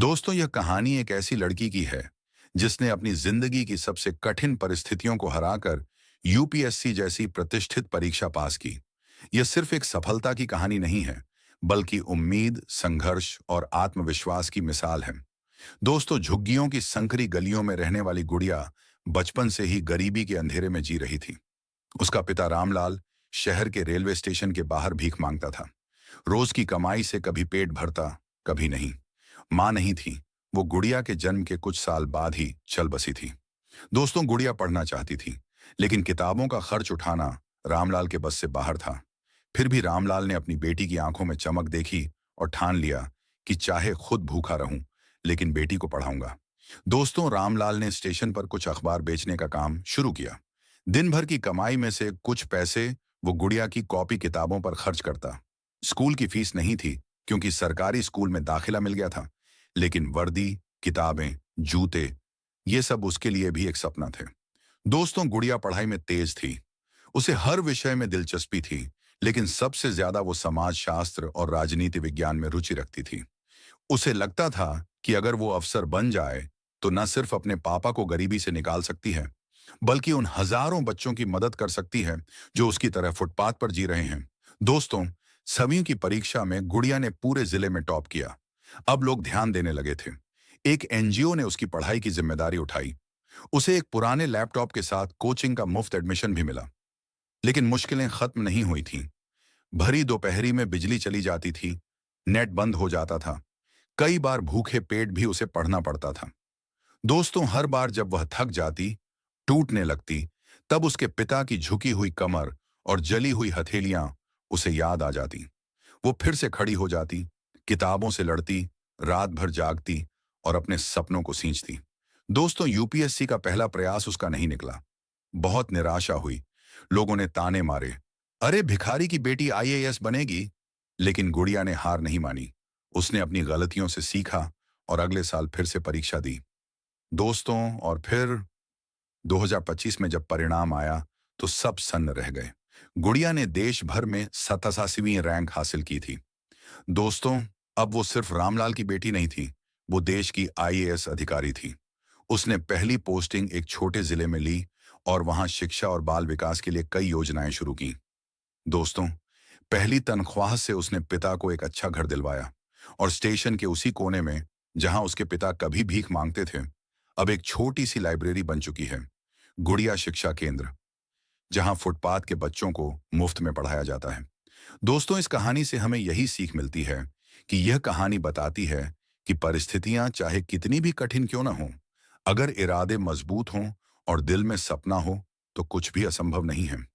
दोस्तों, यह कहानी एक ऐसी लड़की की है जिसने अपनी जिंदगी की सबसे कठिन परिस्थितियों को हराकर यूपीएससी जैसी प्रतिष्ठित परीक्षा पास की। यह सिर्फ एक सफलता की कहानी नहीं है, बल्कि उम्मीद, संघर्ष और आत्मविश्वास की मिसाल है। दोस्तों, झुग्गियों की संकरी गलियों में रहने वाली गुड़िया बचपन से ही गरीबी के अंधेरे में जी रही थी। उसका पिता रामलाल शहर के रेलवे स्टेशन के बाहर भीख मांगता था। रोज की कमाई से कभी पेट भरता, कभी नहीं। मां नहीं थी। वो गुड़िया के जन्म के कुछ साल बाद ही चल बसी थी। दोस्तों, गुड़िया पढ़ना चाहती थी, लेकिन किताबों का खर्च उठाना रामलाल के बस से बाहर था। फिर भी रामलाल ने अपनी बेटी की आंखों में चमक देखी और ठान लिया कि चाहे खुद भूखा रहूं, लेकिन बेटी को पढ़ाऊंगा। दोस्तों, रामलाल ने स्टेशन पर कुछ अखबार बेचने का काम शुरू किया। दिन भर की कमाई में से कुछ पैसे वो गुड़िया की कॉपी किताबों पर खर्च करता। स्कूल की फीस नहीं थी, क्योंकि सरकारी स्कूल में दाखिला मिल गया था, लेकिन वर्दी, किताबें, जूते, ये सब उसके लिए भी एक सपना थे। दोस्तों, गुड़िया पढ़ाई में तेज थी। उसे हर विषय में दिलचस्पी थी, लेकिन सबसे ज्यादा वो समाज शास्त्र और राजनीति विज्ञान में रुचि रखती थी। उसे लगता था कि अगर वो अफसर बन जाए तो न सिर्फ अपने पापा को गरीबी से निकाल सकती है, बल्कि उन हजारों बच्चों की मदद कर सकती है जो उसकी तरह फुटपाथ पर जी रहे हैं। दोस्तों, 7वीं की परीक्षा में गुड़िया ने पूरे जिले में टॉप किया। अब लोग ध्यान देने लगे थे। एक एनजीओ ने उसकी पढ़ाई की जिम्मेदारी उठाई। उसे एक पुराने लैपटॉप के साथ कोचिंग का मुफ्त एडमिशन भी मिला। लेकिन मुश्किलें खत्म नहीं हुई थीं। भरी दोपहरी में बिजली चली जाती थी, नेट बंद हो जाता था। कई बार भूखे पेट भी उसे पढ़ना पड़ता था। दोस्तों, हर बार जब वह थक जाती, टूटने लगती, तब उसके पिता की झुकी हुई कमर और जली हुई हथेलियां उसे याद आ जाती। वो फिर से खड़ी हो जाती, किताबों से लड़ती, रात भर जागती और अपने सपनों को सींचती। दोस्तों, यूपीएससी का पहला प्रयास उसका नहीं निकला। बहुत निराशा हुई। लोगों ने ताने मारे, अरे भिखारी की बेटी आईएएस बनेगी। लेकिन गुड़िया ने हार नहीं मानी। उसने अपनी गलतियों से सीखा और अगले साल फिर से परीक्षा दी। दोस्तों, और फिर 2025 में जब परिणाम आया तो सब सन्न रह गए। गुड़िया ने देश भर में 87वीं रैंक हासिल की थी। दोस्तों, अब वो सिर्फ रामलाल की बेटी नहीं थी, वो देश की आईएएस अधिकारी थी। उसने पहली पोस्टिंग एक छोटे जिले में ली और वहां शिक्षा और बाल विकास के लिए कई योजनाएं शुरू की। दोस्तों, पहली तनख्वाह से उसने पिता को एक अच्छा घर दिलवाया और स्टेशन के उसी कोने में जहां उसके पिता कभी भीख मांगते थे, अब एक छोटी सी लाइब्रेरी बन चुकी है, गुड़िया शिक्षा केंद्र, जहां फुटपाथ के बच्चों को मुफ्त में पढ़ाया जाता है। दोस्तों, इस कहानी से हमें यही सीख मिलती है कि यह कहानी बताती है कि परिस्थितियां चाहे कितनी भी कठिन क्यों ना हो, अगर इरादे मजबूत हों और दिल में सपना हो, तो कुछ भी असंभव नहीं है।